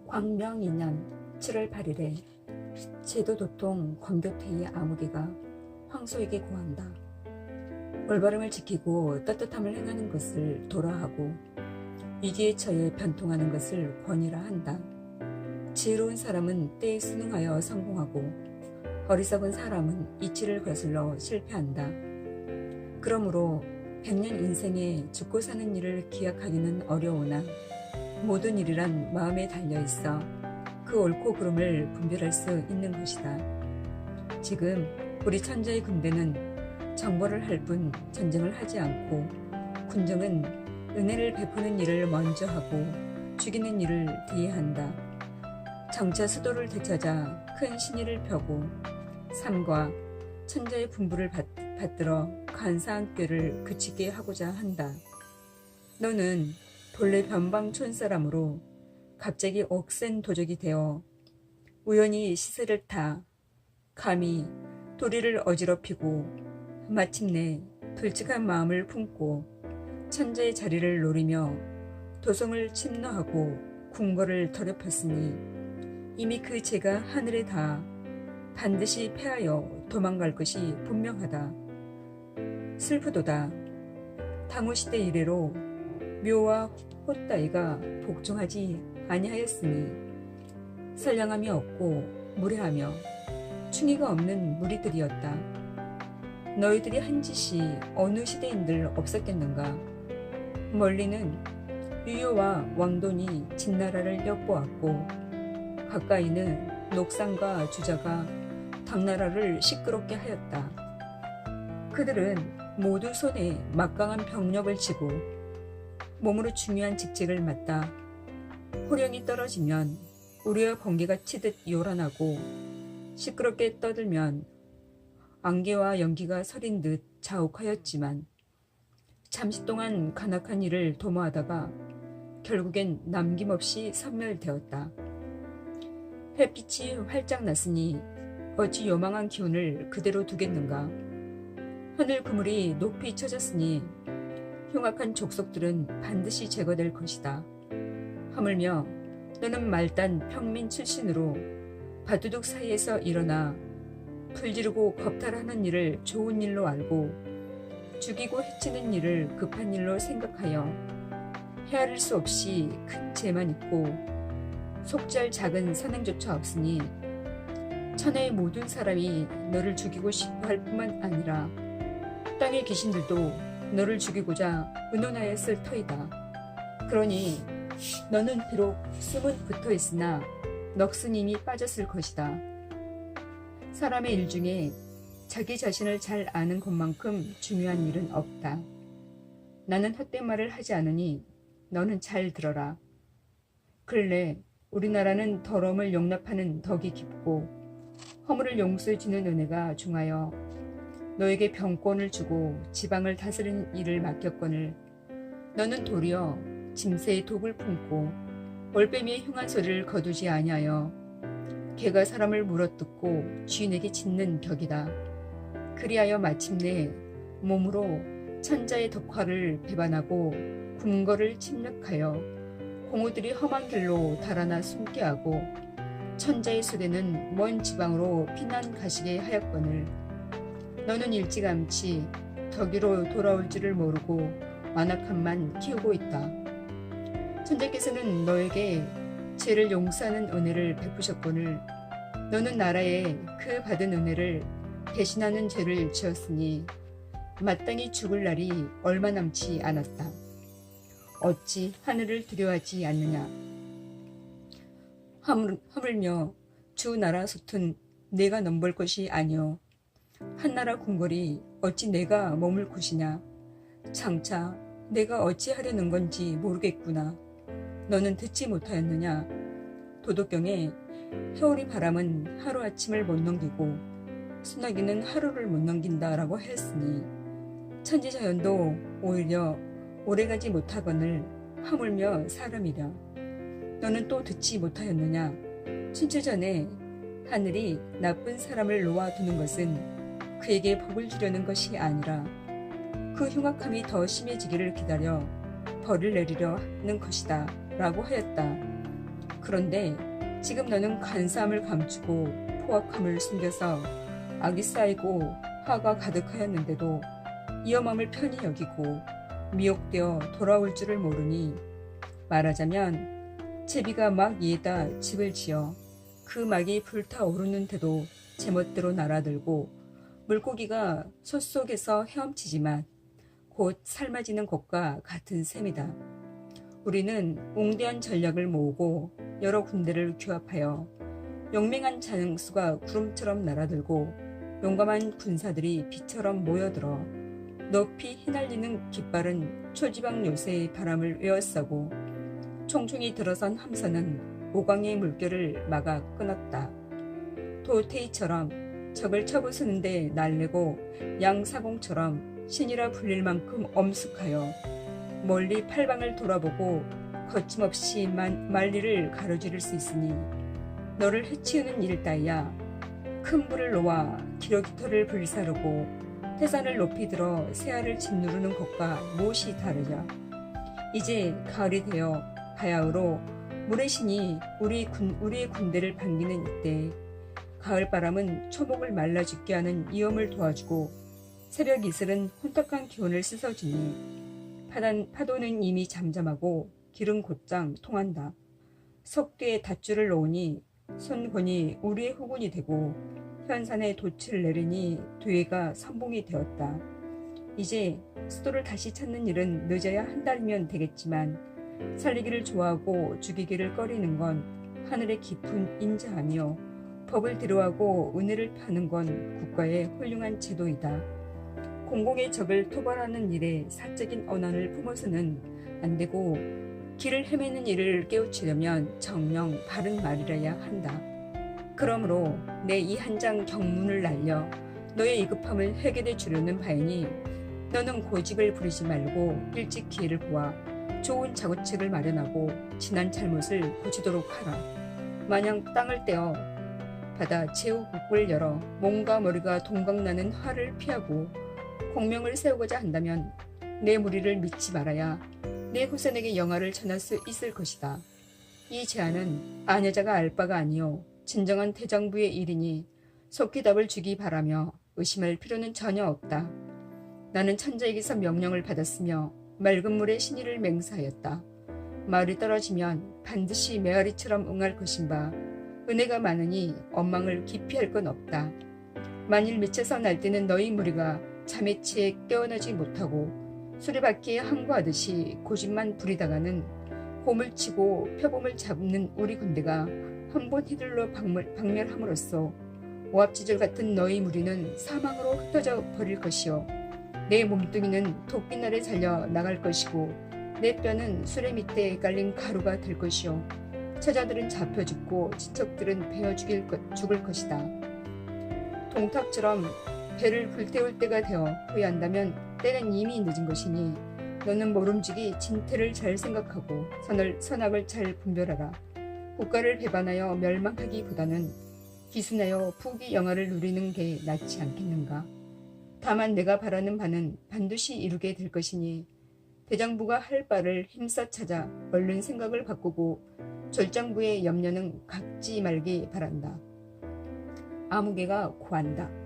광명 2년 7월 8일에 제도도통 권교태의 아무개가 황소에게 고한다. 올바름을 지키고 떳떳함을 행하는 것을 도라하고 위기에 처해 변통하는 것을 권이라 한다. 지혜로운 사람은 때에 순응하여 성공하고 어리석은 사람은 이치를 거슬러 실패한다. 그러므로 100년 인생에 죽고 사는 일을 기약하기는 어려우나 모든 일이란 마음에 달려있어 그 옳고 그름을 분별할 수 있는 것이다. 지금 우리 천자의 군대는 정벌을 할 뿐 전쟁을 하지 않고 군정은 은혜를 베푸는 일을 먼저 하고 죽이는 일을 뒤에 한다. 정차 수도를 되찾아 큰 신의를 펴고 삼과 천자의 분부를 받들어 간사한 꾀를 그치게 하고자 한다. 너는 본래 변방촌 사람으로 갑자기 억센 도적이 되어 우연히 시세를 타 감히 도리를 어지럽히고 마침내 불측한 마음을 품고 천자의 자리를 노리며 도성을 침노하고 궁궐을 더럽혔으니 이미 그 죄가 하늘에 닿아 반드시 패하여 도망갈 것이 분명하다. 슬프도다. 당우시대 이래로 묘와 호따이가 복종하지 아니하였으니 선량함이 없고 무례하며 충의가 없는 무리들이었다. 너희들이 한 짓이 어느 시대인들 없었겠는가. 멀리는 유효와 왕돈이 진나라를 엿보았고 가까이는 녹상과 주자가 당나라를 시끄럽게 하였다. 그들은 모두 손에 막강한 병력을 쥐고 몸으로 중요한 직책을 맡다. 호령이 떨어지면 우리와 번개가 치듯 요란하고 시끄럽게 떠들면 안개와 연기가 서린 듯 자욱하였지만 잠시 동안 간악한 일을 도모하다가 결국엔 남김없이 섬멸되었다. 햇빛이 활짝 났으니 어찌 요망한 기운을 그대로 두겠는가. 하늘 그물이 높이 쳐졌으니 흉악한 족속들은 반드시 제거될 것이다. 하물며 너는 말단 평민 출신으로 바두둑 사이에서 일어나 불지르고 겁탈하는 일을 좋은 일로 알고 죽이고 해치는 일을 급한 일로 생각하여 헤아릴 수 없이 큰 죄만 있고 속죄할 작은 선행조차 없으니 천하의 모든 사람이 너를 죽이고 싶어 할 뿐만 아니라 땅의 귀신들도 너를 죽이고자 의논하였을 터이다. 그러니 너는 비록 숨은 붙어 있으나 넋은 이미 빠졌을 것이다. 사람의 일 중에 자기 자신을 잘 아는 것만큼 중요한 일은 없다. 나는 헛된 말을 하지 않으니 너는 잘 들어라. 근래 우리나라는 더러움을 용납하는 덕이 깊고 허물을 용서해 주는 은혜가 중하여 너에게 병권을 주고 지방을 다스리는 일을 맡겼거늘 너는 도리어 짐새의 독을 품고 올빼미의 흉한 소리를 거두지 아니하여 개가 사람을 물어뜯고 주인에게 짖는 격이다. 그리하여 마침내 몸으로 천자의 덕화를 배반하고 궁궐을 침략하여 공우들이 험한 길로 달아나 숨게 하고 천자의 수대는 먼 지방으로 피난 가시게 하였거늘 너는 일찌감치 덕이로 돌아올 줄을 모르고 완악함만 키우고 있다. 천자께서는 너에게 죄를 용서하는 은혜를 베푸셨거늘 너는 나라에 그 받은 은혜를 대신하는 죄를 지었으니 마땅히 죽을 날이 얼마 남지 않았다. 어찌 하늘을 두려워하지 않느냐. 하물며 주 나라 솥은 내가 넘볼 것이 아니오. 한나라 궁궐이 어찌 내가 머물 곳이냐. 장차 내가 어찌 하려는 건지 모르겠구나. 너는 듣지 못하였느냐. 도덕경에 해오리 바람은 하루아침을 못 넘기고 소나기는 하루를 못 넘긴다라고 하였으니 천지자연도 오히려 오래가지 못하거늘 하물며 사람이랴. 너는 또 듣지 못하였느냐. 춘추 전에 하늘이 나쁜 사람을 놓아두는 것은 그에게 복을 주려는 것이 아니라 그 흉악함이 더 심해지기를 기다려 벌을 내리려 하는 것이다 라고 하였다. 그런데 지금 너는 간사함을 감추고 포악함을 숨겨서 악이 쌓이고 화가 가득하였는데도 위험함을 편히 여기고 미혹되어 돌아올 줄을 모르니, 말하자면 제비가 막 위에다 집을 지어 그 막이 불타오르는데도 제멋대로 날아들고 물고기가 솥 속에서 헤엄치지만 곧 삶아지는 것과 같은 셈이다. 우리는 웅대한 전략을 모으고 여러 군대를 규합하여 용맹한 장수가 구름처럼 날아들고 용감한 군사들이 비처럼 모여들어 높이 휘날리는 깃발은 초지방 요새의 바람을 에워싸고 총총히 들어선 함선은 오강의 물결을 막아 끊었다. 도태희처럼 적을 쳐부수는데 날래고 양사공처럼 신이라 불릴 만큼 엄숙하여 멀리 팔방을 돌아보고 거침없이 만리를 가로지를 수 있으니 너를 해치우는 일 따위야 큰 불을 놓아 기러기터를 불사르고 태산을 높이 들어 새알을 짓누르는 것과 무엇이 다르냐. 이제 가을이 되어 바야흐로 물의 신이 우리의 군대를 반기는 이때 가을바람은 초목을 말라 죽게 하는 위험을 도와주고 새벽 이슬은 혼탁한 기온을 씻어주니 파도는 이미 잠잠하고 길은 곧장 통한다. 석뒤에 닷줄을 놓으니 손권이 우리의 후군이 되고 현산에 돛을 내리니 뒤에가 선봉이 되었다. 이제 수도를 다시 찾는 일은 늦어야 한 달이면 되겠지만 살리기를 좋아하고 죽이기를 꺼리는 건 하늘의 깊은 인자하며 법을 뒤로하고 은혜를 펴는 건 국가의 훌륭한 제도이다. 공공의 적을 토벌하는 일에 사적인 언어를 품어서는 안 되고 길을 헤매는 일을 깨우치려면 정령 바른 말이라야 한다. 그러므로 내 이 한 장 경문을 날려 너의 이급함을 해결해 주려는 바이니 너는 고집을 부리지 말고 일찍 기회를 보아 좋은 자구책을 마련하고 지난 잘못을 고치도록 하라. 마냥 땅을 떼어 받아 제후국을 열어 몸과 머리가 동강나는 화를 피하고 공명을 세우고자 한다면 내 무리를 믿지 말아야 내 후손에게 영화를 전할 수 있을 것이다. 이 제안은 아녀자가 알 바가 아니요 진정한 대장부의 일이니 속히 답을 주기 바라며 의심할 필요는 전혀 없다. 나는 천자에게서 명령을 받았으며 맑은 물에 신의를 맹세하였다. 말이 떨어지면 반드시 메아리처럼 응할 것인 바 은혜가 많으니 원망을 기피할 건 없다. 만일 미쳐서 날뛰는 너희 무리가 잠에 취해 깨어나지 못하고 수레바퀴에 항구하듯이 고집만 부리다가는 홈을 치고 표범을 잡는 우리 군대가 한 번 휘둘러 박멸함으로써 오합지졸 같은 너희 무리는 사망으로 흩어져 버릴 것이요 내 몸뚱이는 도끼날에 잘려 나갈 것이고 내 뼈는 수레 밑에 깔린 가루가 될 것이요 처자들은 잡혀 죽고 친척들은 베어 죽을 것이다. 동탁처럼 배를 불태울 때가 되어 후회한다면 때는 이미 늦은 것이니 너는 모름지기 진퇴를 잘 생각하고 선악을 잘 분별하라. 국가를 배반하여 멸망하기보다는 기순하여 부귀 영화를 누리는 게 낫지 않겠는가. 다만 내가 바라는 바는 반드시 이루게 될 것이니 대장부가 할 바를 힘써 찾아 얼른 생각을 바꾸고 졸장부의 염려는 갖지 말기 바란다. 아무개가 고한다.